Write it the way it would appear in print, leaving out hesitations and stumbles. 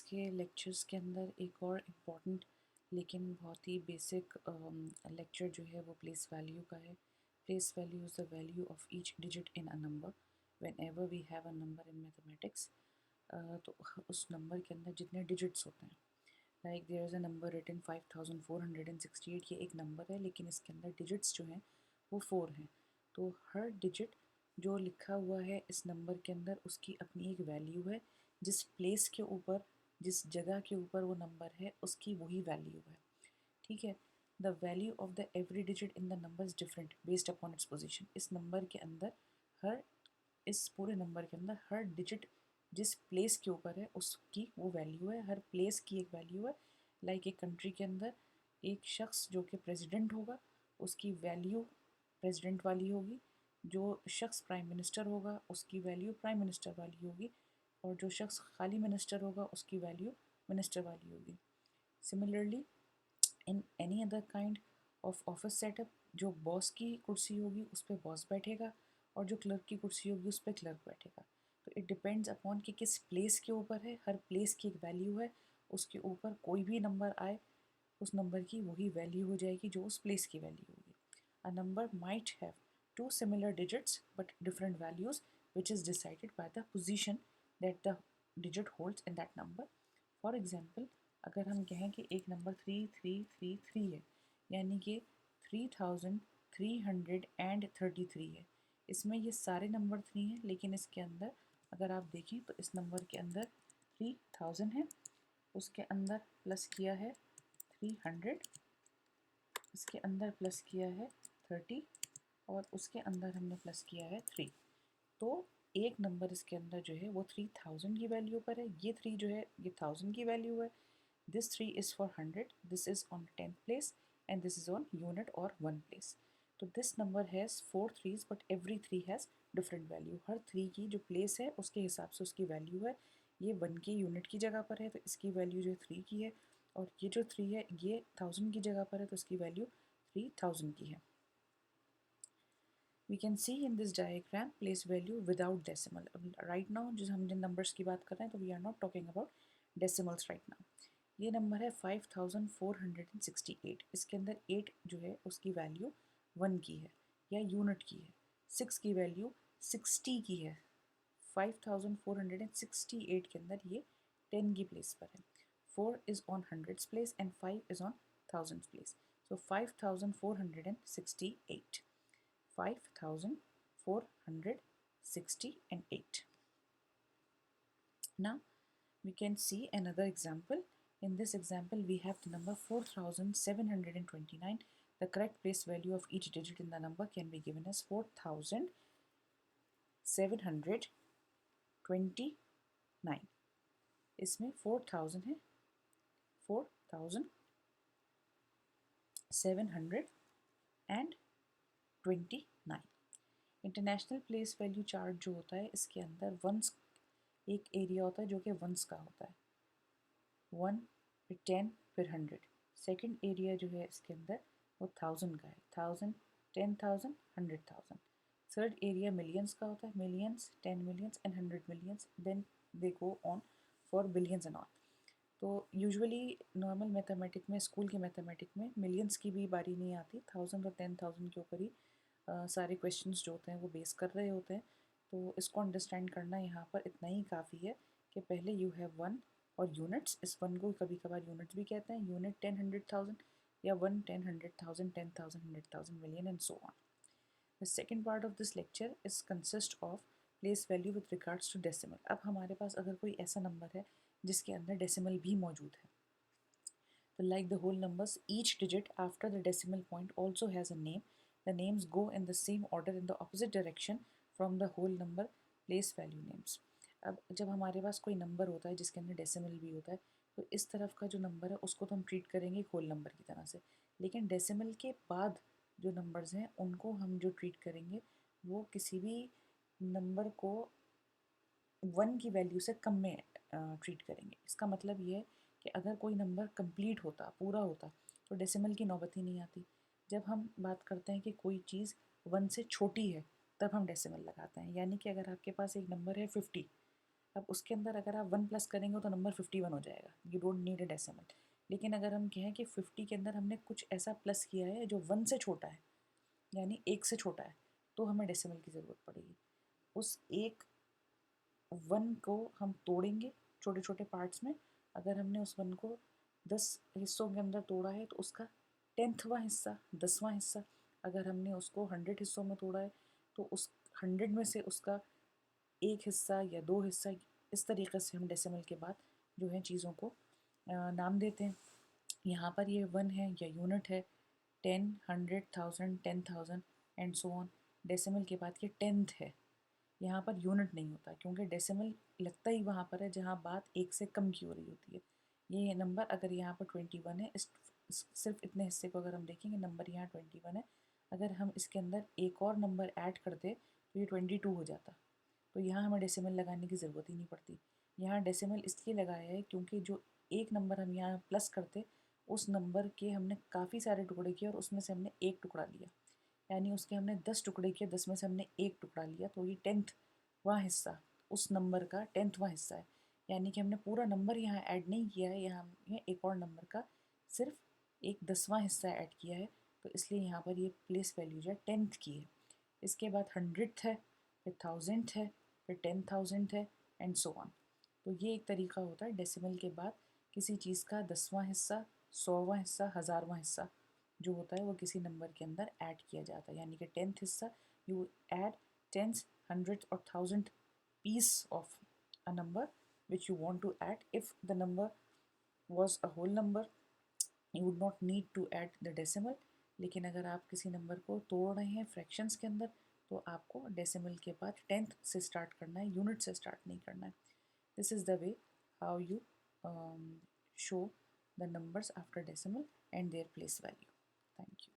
के लेक्चर्स के अंदर एक और इम्पॉर्टेंट लेकिन बहुत ही बेसिक लेक्चर जो है वो प्लेस वैल्यू का है। Place value is the value of each digit in a number whenever we have a number in mathematics. तो उस नंबर के अंदर जितने डिजिट्स होते हैं, like there is a number written 5468, ये एक नंबर है लेकिन इसके अंदर डिजिट्स जो हैं वो 4 हैं। तो हर डिजिट जो लिखा हुआ है इस नंबर के अंदर उसकी अपनी एक वैल्यू है। जिस प्लेस के ऊपर, जिस जगह के ऊपर वो नंबर है उसकी वही वैल्यू है। ठीक है। The value of the every digit in the number is different based upon its position. इस नंबर के अंदर हर इस पूरे नंबर के अंदर हर डिजिट जिस प्लेस के ऊपर है उसकी वो वैल्यू है। हर प्लेस की एक वैल्यू है। लाइक एक कंट्री के अंदर एक शख्स जो कि प्रेसिडेंट होगा उसकी वैल्यू प्रेसिडेंट वाली होगी। जो शख्स प्राइम मिनिस्टर होगा उसकी वैल्यू प्राइम मिनिस्टर वाली होगी। और जो शख्स खाली मिनिस्टर होगा उसकी वैल्यू मिनिस्टर वाली होगी। Similarly in any other kind of office setup, जो बॉस की कुर्सी होगी उस पर बॉस बैठेगा और जो क्लर्क की कुर्सी होगी उस पर क्लर्क बैठेगा। तो इट डिपेंड्स अपॉन कि किस प्लेस के ऊपर है। हर प्लेस की एक वैल्यू है, उसके ऊपर कोई भी नंबर आए उस नंबर की वही वैल्यू हो जाएगी जो उस प्लेस की वैल्यू होगी। A number might have two similar digits but different values which is decided by the position that the digit holds in that number. For example, अगर हम कहें कि एक नंबर 3333 है, यानी कि 3333 है। इसमें ये सारे नंबर 3 हैं लेकिन इसके अंदर अगर आप देखें तो इस नंबर के अंदर 3000 है, उसके अंदर प्लस किया है 300, इसके अंदर प्लस किया है 30 और उसके अंदर हमने प्लस किया है 3। तो एक नंबर इसके अंदर जो है वो 3000 की वैल्यू पर है। ये 3 जो है ये 1000 की वैल्यू है। This 3 is for 100, this is on 10th place and this is on unit और 1 प्लेस। तो this number has 4 threes but every 3 has different value. हर 3 की जो प्लेस है उसके हिसाब से उसकी वैल्यू है। ये 1 की यूनिट की जगह पर है तो इसकी वैल्यू जो है 3 की है, और ये जो 3 है ये 1000 की जगह पर है तो इसकी वैल्यू 3000 की है। We can see in this diagram place value without decimal. Right now जो हम जिन numbers की बात कर रहे हैं तो we are not talking about decimals right now. ये नंबर है 5468। इसके अंदर 8 जो है उसकी वैल्यू 1 की है या यूनिट की है। 6 की वैल्यू 60 की है। 5468 के अंदर ये 10 की प्लेस पर है। 4 is on hundreds place and 5 is on thousands place. So 5468. 5468. Now we can see another example. In this example we have the number 4729. The correct place value of each digit in the number can be given as 4729. इसमें 4000 है, 4729। International place value chart जो होता है इसके अंदर once एक area होता है जो कि वंस का होता है। 1 फिर 10 फिर 100। सेकंड एरिया जो है इसके अंदर वो 1000 का है। 1000, 10,000, 100,000। थर्ड एरिया मिलियंस का होता है। Millions, 10 millions and 100 millions. Then they go on for billions and all. तो यूजुअली नॉर्मल मैथमेटिक में, स्कूल के मैथमेटिक में मिलियंस की भी बारी नहीं आती। 1000 और 10,000 के ऊपर ही सारे क्वेश्चंस जो होते हैं वो बेस कर रहे होते हैं। तो इसको अंडरस्टैंड करना यहाँ पर इतना ही काफ़ी है कि पहले यू हैव वन और यूनिट्स। इस वन को कभी कभार यूनिट्स भी कहते हैं। यूनिट 10, 100,000 या 1, 10, 100,000, 10,000, 100,000, million and so on. The second part of this lecture is consist of place value with regards to decimal. अब हमारे पास अगर कोई ऐसा नंबर है जिसके अंदर डेसिमल भी मौजूद है, तो like the whole numbers, each digit after the decimal point also has a name. The names go in the same order in the opposite direction from the whole number place value names. अब जब हमारे पास कोई number होता है जिसके अंदर decimal भी होता है तो इस तरफ का जो नंबर है उसको तो हम ट्रीट करेंगे होल नंबर की तरह से, लेकिन डेसिमल के बाद जो नंबर्स हैं उनको हम जो ट्रीट करेंगे वो किसी भी नंबर को 1 की वैल्यू से कम में ट्रीट करेंगे। इसका मतलब ये है कि अगर कोई नंबर कंप्लीट होता, पूरा होता, तो डेसिमल की नौबत ही नहीं आती। जब हम बात करते हैं कि कोई चीज़ 1 से छोटी है तब हम डेसिमल लगाते हैं। यानी कि अगर आपके पास एक नंबर है 50, अब उसके अंदर अगर आप 1 प्लस करेंगे तो नंबर 51 हो जाएगा, you don't need a decimal. लेकिन अगर हम कहें कि 50 के अंदर हमने कुछ ऐसा प्लस किया है जो 1 से छोटा है, यानी 1 से छोटा है, तो हमें डेसिमल की ज़रूरत पड़ेगी। उस एक 1 को हम तोड़ेंगे छोटे छोटे पार्ट्स में। अगर हमने उस 1 को 10 हिस्सों के अंदर तोड़ा है तो उसका 10वां हिस्सा, 10वां हिस्सा। अगर हमने उसको 100 हिस्सों में तोड़ा है तो उस 100 में से उसका एक हिस्सा या 2 हिस्सा, इस तरीके से हम डेसिमल के बाद जो है चीज़ों को नाम देते हैं। यहाँ पर ये 1 है या यूनिट है, 10, 100, 1000, 10,000 एंड सो ऑन। डेसिमल के बाद ये 10th है। यहाँ पर यूनिट नहीं होता क्योंकि डेसिमल लगता ही वहाँ पर है जहाँ बात एक से कम की हो रही होती है। ये नंबर अगर यहाँ पर 21 है, सिर्फ इतने हिस्से को अगर हम देखेंगे, नंबर यहाँ 21 है। अगर हम इसके अंदर एक और नंबर ऐड करते तो ये 22 हो जाता। तो यहाँ हमें डेसिमल लगाने की ज़रूरत ही नहीं पड़ती। यहाँ डेसिमल इसलिए लगाया है क्योंकि जो एक नंबर हम यहाँ प्लस करते, उस नंबर के हमने काफ़ी सारे टुकड़े किए और उसमें से हमने एक टुकड़ा लिया, यानी उसके हमने 10 टुकड़े किए, 10 में से हमने एक टुकड़ा लिया, तो ये 10वां हिस्सा उस नंबर का 10वां हिस्सा है। यानी कि हमने पूरा नंबर यहाँ ऐड नहीं किया है, यहाँ हमने एक और नंबर का सिर्फ एक 10वां हिस्सा ऐड किया है। तो इसलिए यहाँ पर ये प्लेस वैल्यू जो है 10th की है। इसके बाद 100th है, फिर 1000th है, फिर 10,000 है एंड सो ऑन। तो ये एक तरीका होता है डेसिमल के बाद किसी चीज़ का 10वां हिस्सा, 100वां हिस्सा, 1000वां हिस्सा जो होता है वो किसी नंबर के अंदर ऐड किया जाता है। यानी कि 10th हिस्सा, यू ऐड 10th, 100th और 1000th piece of a number which you want to add. If the number was a whole number, you would not need to add the decimal. लेकिन अगर आप किसी नंबर को तोड़ रहे हैं फ्रैक्शंस के अंदर, तो आपको डेसिमल के बाद 10th से स्टार्ट करना है, यूनिट से स्टार्ट नहीं करना है। This is the way how you show the numbers after decimal and their place value. Thank you.